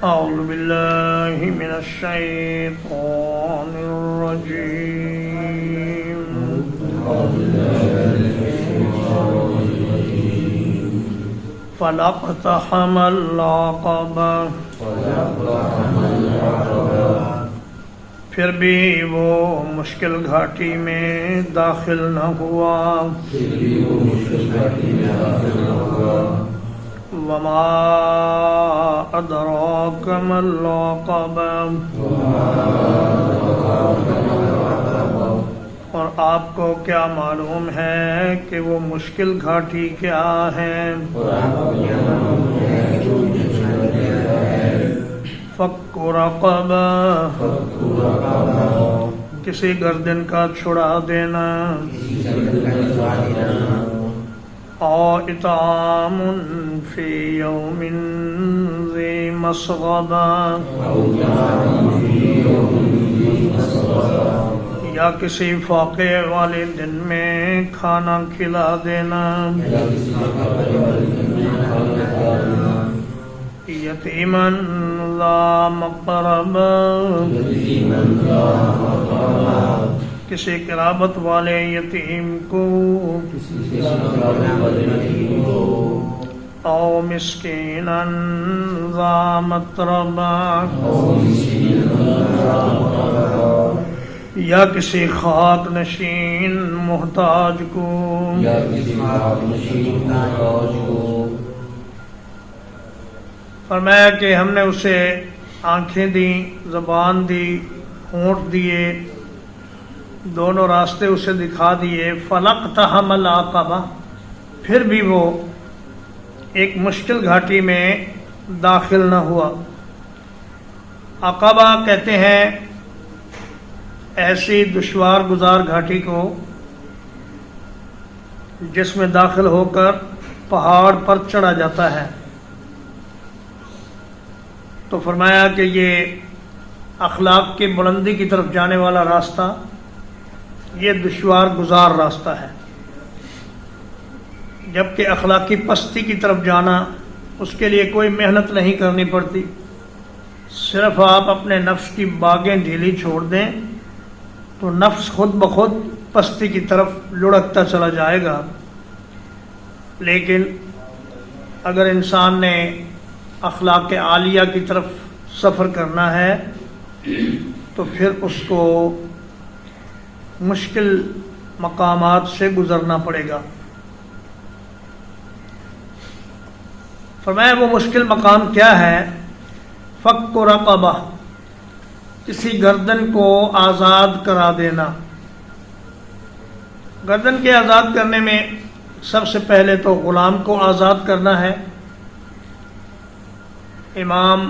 أعوذ بالله من الشيطان الرجيم فلا اقتحم العقبة پھر بھی وہ مشکل گھاٹی میں داخل نہ ہوا وما أدراك ما العقبة اور آپ کو کیا معلوم ہے کہ وہ مشکل گھاٹی کیا ہے فک رقبہ کسی گردن کا چھڑا دینا او اطعام فی یوم ذی مسغبہ یا کسی فاقے والے دن میں کھانا کھلا دینا یتیما ذا مقربہ کسی قرابت والے یتیم کو او مسکینا ذا متربہ یا کسی خاک نشین محتاج کو فرمایا کہ ہم نے اسے آنکھیں دیں، زبان دی، ہونٹ دیے، دونوں راستے اسے دکھا دیے فلاقتحم العقبہ پھر بھی وہ ایک مشکل گھاٹی میں داخل نہ ہوا۔ عقبہ کہتے ہیں ایسی دشوار گزار گھاٹی کو جس میں داخل ہو کر پہاڑ پر چڑھا جاتا ہے۔ تو فرمایا کہ یہ اخلاق کی بلندی کی طرف جانے والا راستہ یہ دشوار گزار راستہ ہے، جبکہ اخلاقی پستی کی طرف جانا اس کے لیے کوئی محنت نہیں کرنی پڑتی، صرف آپ اپنے نفس کی باغیں ڈھیلی چھوڑ دیں تو نفس خود بخود پستی کی طرف لڑکتا چلا جائے گا۔ لیکن اگر انسان نے اخلاق عالیہ کی طرف سفر کرنا ہے تو پھر اس کو مشکل مقامات سے گزرنا پڑے گا۔ فرمایا وہ مشکل مقام کیا ہے؟ فک رقبہ کسی گردن کو آزاد کرا دینا۔ گردن کے آزاد کرنے میں سب سے پہلے تو غلام کو آزاد کرنا ہے۔ امام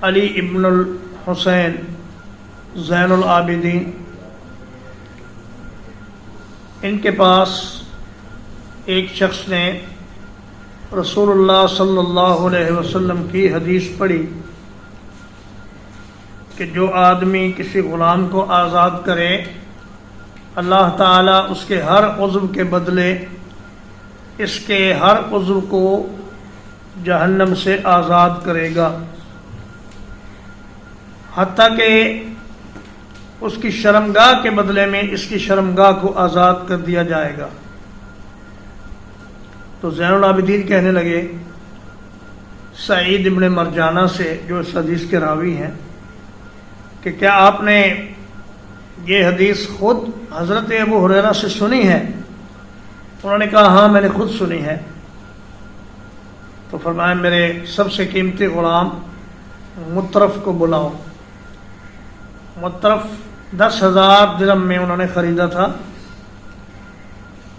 علی ابن الحسین زین العابدین ان کے پاس ایک شخص نے رسول اللہ صلی اللہ علیہ وسلم کی حدیث پڑھی کہ جو آدمی کسی غلام کو آزاد کرے اللہ تعالیٰ اس کے ہر عضو کے بدلے اس کے ہر عضو کو جہنم سے آزاد کرے گا، حتیٰ کہ اس کی شرمگاہ کے بدلے میں اس کی شرمگاہ کو آزاد کر دیا جائے گا۔ تو زین العابدین کہنے لگے سعید ابن مرجانہ سے جو اس حدیث کے راوی ہیں کہ کیا آپ نے یہ حدیث خود حضرت ابو ہریرہ سے سنی ہے؟ انہوں نے کہا ہاں میں نے خود سنی ہے۔ تو فرمایا میرے سب سے قیمتی غلام مطرف کو بلاؤ۔ مطرف 10,000 درہم میں انہوں نے خریدا تھا،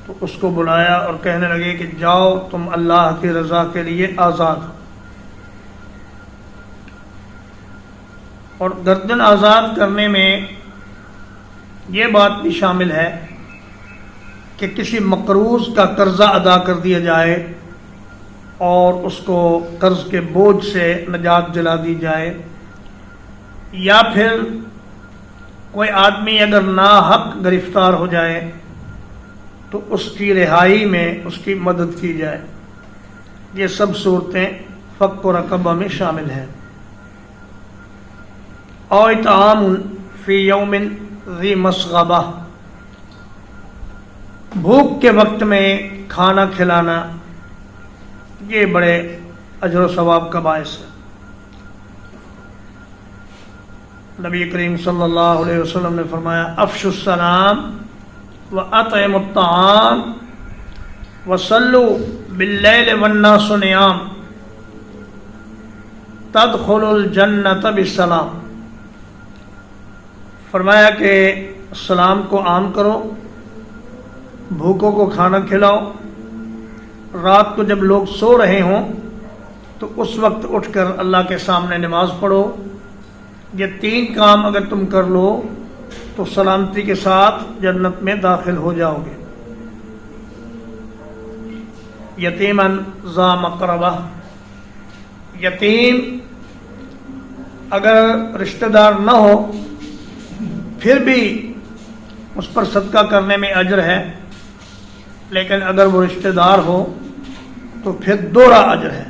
تو اس کو بلایا اور کہنے لگے کہ جاؤ تم اللہ کی رضا کے لیے آزاد ہو۔ اور گردن آزاد کرنے میں یہ بات بھی شامل ہے کہ کسی مقروض کا قرضہ ادا کر دیا جائے اور اس کو قرض کے بوجھ سے نجات دلا دی جائے، یا پھر کوئی آدمی اگر ناحق گرفتار ہو جائے تو اس کی رہائی میں اس کی مدد کی جائے۔ یہ سب صورتیں فک و رقبہ میں شامل ہیں۔ او اطعام فی یوم ذی مسغبہ، بھوک کے وقت میں کھانا کھلانا یہ بڑے اجر و ثواب کا باعث ہے۔ نبی کریم صلی اللہ علیہ وسلم نے فرمایا افشوا السلام واطعموا الطعام وصلوا باللیل والناس نیام تدخلوا الجنۃ بسلام۔ فرمایا کہ سلام کو عام کرو، بھوکوں کو کھانا کھلاؤ، رات کو جب لوگ سو رہے ہوں تو اس وقت اٹھ کر اللہ کے سامنے نماز پڑھو۔ یہ 3 کام اگر تم کر لو تو سلامتی کے ساتھ جنت میں داخل ہو جاؤ گے۔ یتیماً ذا مقربہ، یتیم اگر رشتہ دار نہ ہو پھر بھی اس پر صدقہ کرنے میں اجر ہے، لیکن اگر وہ رشتہ دار ہو تو پھر دوہرا اجر ہے۔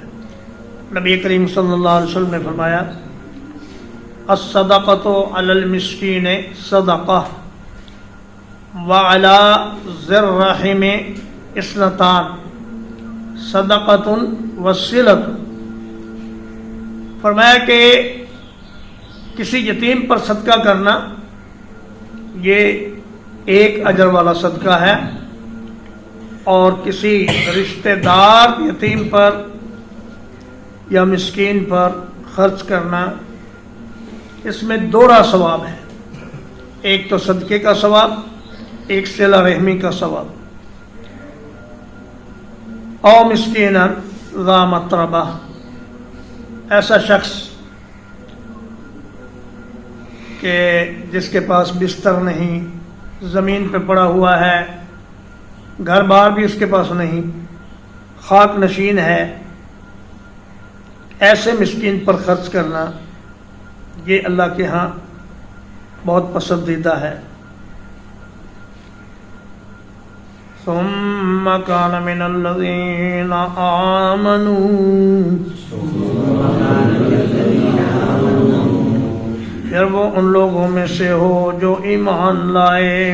نبی کریم صلی اللہ علیہ وسلم نے فرمایا الصدقۃ علی المسکین صدقہ وعلی ذی الرحم اثنتان صدقۃ وصلۃ۔ فرمایا کہ کسی یتیم پر صدقہ کرنا یہ ایک اجر والا صدقہ ہے، اور کسی رشتہ دار یتیم پر یا مسکین پر خرچ کرنا اس میں دوہرا ثواب ہے، ایک تو صدقے کا ثواب، ایک صلہ رحمی کا ثواب۔ او مسکینا ذا متربہ، ایسا شخص کہ جس کے پاس بستر نہیں، زمین پہ پڑا ہوا ہے، گھر بار بھی اس کے پاس نہیں، خاک نشین ہے، ایسے مسکین پر خرچ کرنا یہ اللہ کے ہاں بہت پسندیدہ ہے۔ ثم كان من الذين آمنوا، پھر وہ ان لوگوں میں سے ہو جو ایمان لائے،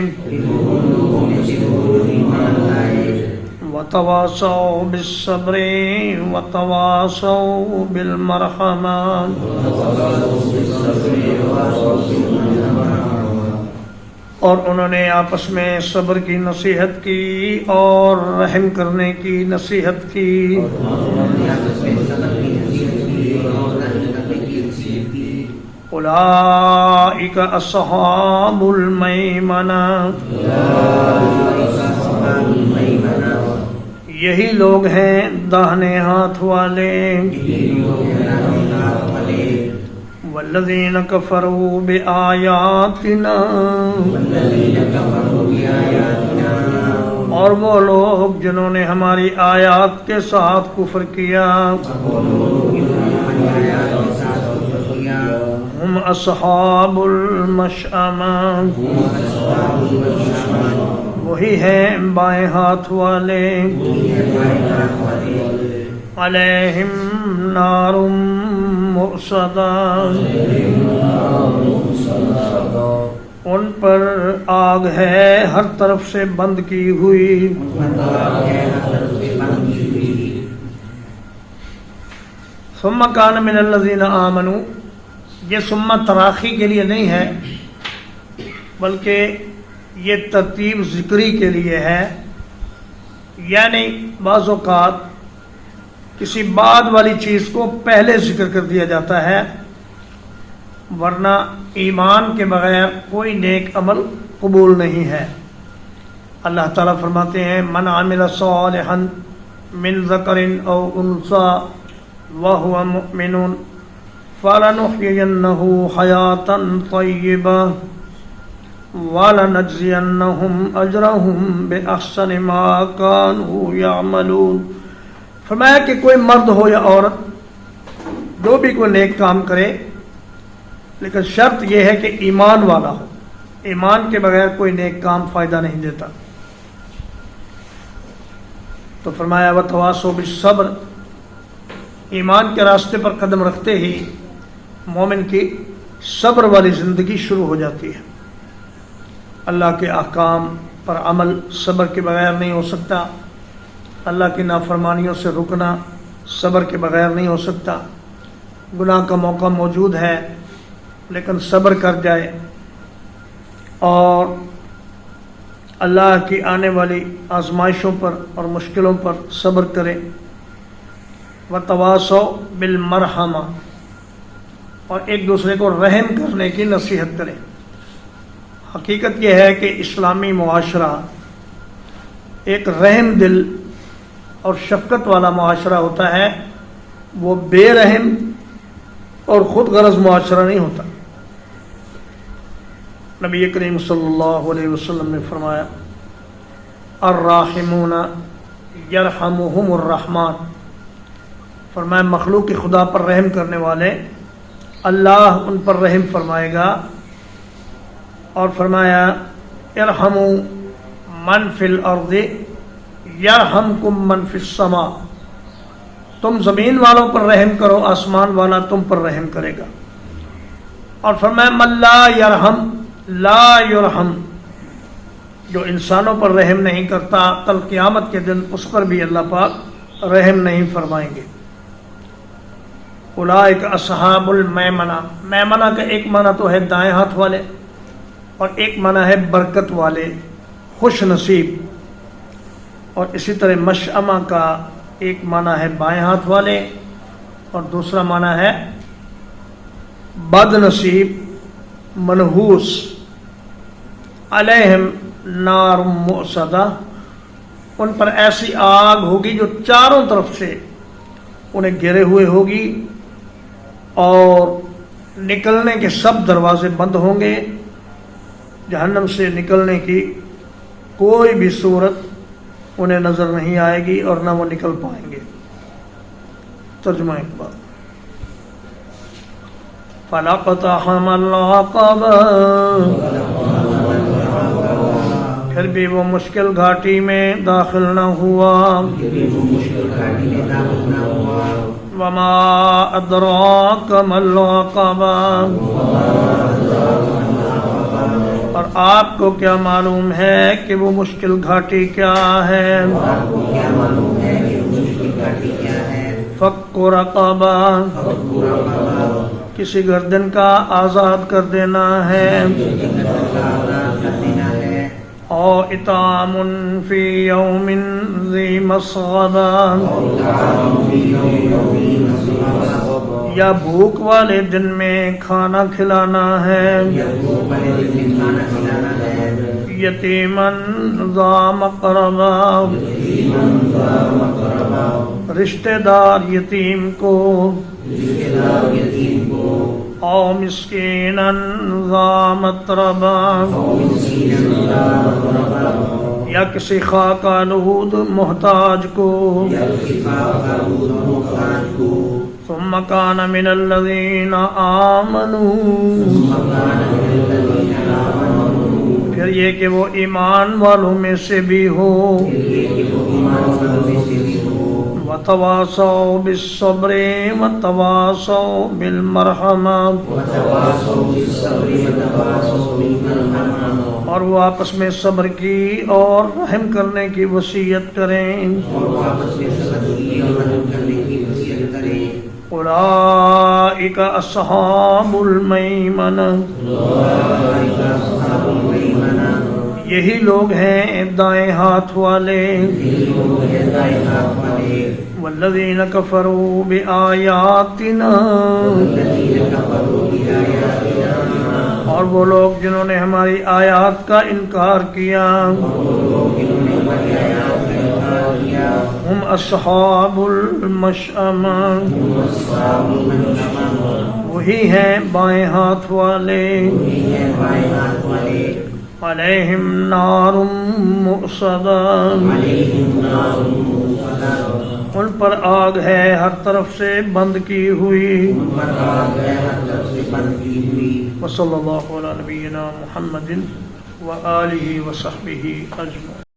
وتواصوا بالصبر وتواصوا بالمرحمہ، اور انہوں نے آپس میں صبر کی نصیحت کی اور رحم کرنے کی نصیحت کی۔ اولئک اصحاب المیمنہ، یہی لوگ ہیں داہنے ہاتھ والے۔ والذین کفروا بآیاتنا، اور وہ لوگ جنہوں نے ہماری آیات کے ساتھ کفر کیا، ہم اصحاب المشأمہ، وہی ہیں بائیں ہاتھ والے۔ علیہم نار مؤصدہ، ان پر آگ ہے ہر طرف سے بند کی ہوئی۔ ثم کان من الذین آمنوا، یہ ثم تراخی کے لیے نہیں ہے بلکہ یہ ترتیب ذکری کے لیے ہے، یعنی بعض اوقات کسی بعد والی چیز کو پہلے ذکر کر دیا جاتا ہے، ورنہ ایمان کے بغیر کوئی نیک عمل قبول نہیں ہے۔ اللہ تعالیٰ فرماتے ہیں من عمل صالحا من ذکر او انثى وهو مؤمن فلنحيينه حياة طيبة وَلَنَجْزِيَنَّهُمْ أَجْرَهُمْ بِأَحْسَنِ مَا كَانُوا يَعْمَلُونَ۔ فرمایا کہ کوئی مرد ہو یا عورت جو بھی کوئی نیک کام کرے، لیکن شرط یہ ہے کہ ایمان والا ہو، ایمان کے بغیر کوئی نیک کام فائدہ نہیں دیتا۔ تو فرمایا وَتَوَاصَوْا بِالصَّبْرِ، ایمان کے راستے پر قدم رکھتے ہی مومن کی صبر والی زندگی شروع ہو جاتی ہے۔ اللہ کے احکام پر عمل صبر کے بغیر نہیں ہو سکتا، اللہ کی نافرمانیوں سے رکنا صبر کے بغیر نہیں ہو سکتا۔ گناہ کا موقع موجود ہے لیکن صبر کر جائے اور اللہ کی آنے والی آزمائشوں پر اور مشکلوں پر صبر کرے۔ وتواصوا بالمرحمہ، اور ایک دوسرے کو رحم کرنے کی نصیحت کرے۔ حقیقت یہ ہے کہ اسلامی معاشرہ ایک رحم دل اور شفقت والا معاشرہ ہوتا ہے، وہ بے رحم اور خود غرض معاشرہ نہیں ہوتا۔ نبی کریم صلی اللہ علیہ وسلم نے فرمایا الراحمون یرحمہم الرحمن، فرمایا مخلوق خدا پر رحم کرنے والے اللہ ان پر رحم فرمائے گا، اور فرمایا ارحموا من فی الارض یرحمکم من فی السماء، تم زمین والوں پر رحم کرو آسمان والا تم پر رحم کرے گا۔ اور فرمایا من لا یرحم لا یرحم، جو انسانوں پر رحم نہیں کرتا کل قیامت کے دن اس پر بھی اللہ پاک رحم نہیں فرمائیں گے۔ اولئک اصحاب المیمنہ، میمنہ کا ایک معنی تو ہے دائیں ہاتھ والے اور ایک معنی ہے برکت والے، خوش نصیب، اور اسی طرح مشأمہ کا ایک معنی ہے بائیں ہاتھ والے اور دوسرا معنی ہے بد نصیب منحوس۔ علیہم نار مؤصدہ، ان پر ایسی آگ ہوگی جو چاروں طرف سے انہیں گھیرے ہوئے ہوگی اور نکلنے کے سب دروازے بند ہوں گے، جہنم سے نکلنے کی کوئی بھی صورت انہیں نظر نہیں آئے گی اور نہ وہ نکل پائیں گے۔ ترجمہ اقبال فَلَقْتَحَمَ الْعَقَبَةَ، پھر بھی وہ مشکل گھاٹی میں داخل نہ ہوا۔ وَمَا أَدْرَاكَ مَا الْعَقَبَةُ، اور آپ کو کیا معلوم ہے کہ وہ مشکل گھاٹی کیا ہے؟ فَكُّ رَقَبَةٍ، کسی گردن کا آزاد کر دینا ہے۔ او اطعام فی یوم ذی مسغبہ، یا بھوک والے دن میں کھانا کھلانا ہے۔ یتیماً ذا مقربہ، رشتہ دار یتیم کو۔ او مسکیناً ذا متربہ، یا کسی خاک آلود محتاج کو۔ ثم کان من الذین آمنوا، پھر یہ کہ وہ ایمان والوں میں سے بھی ہو۔ وتواصوا بالصبر وتواصوا بالمرحمہ، اور وہ آپس میں صبر کی اور رحم کرنے کی وصیت کریں۔ اولئک اصحاب المیمنہ، یہی لوگ ہیں دائیں ہاتھ والے۔ والذین کفروا بآیاتنا، اور وہ لوگ جنہوں نے ہماری آیات کا انکار کیا۔ ہم اصحاب المشأمہ، وہی ہیں بائیں ہاتھ والے۔ علیہم نار مؤصدہ، ان پر آگ ہے ہر طرف سے بند کی ہوئی۔ وصلی اللہ علی نبینا محمد وآلہ وصحبہ اجمعین۔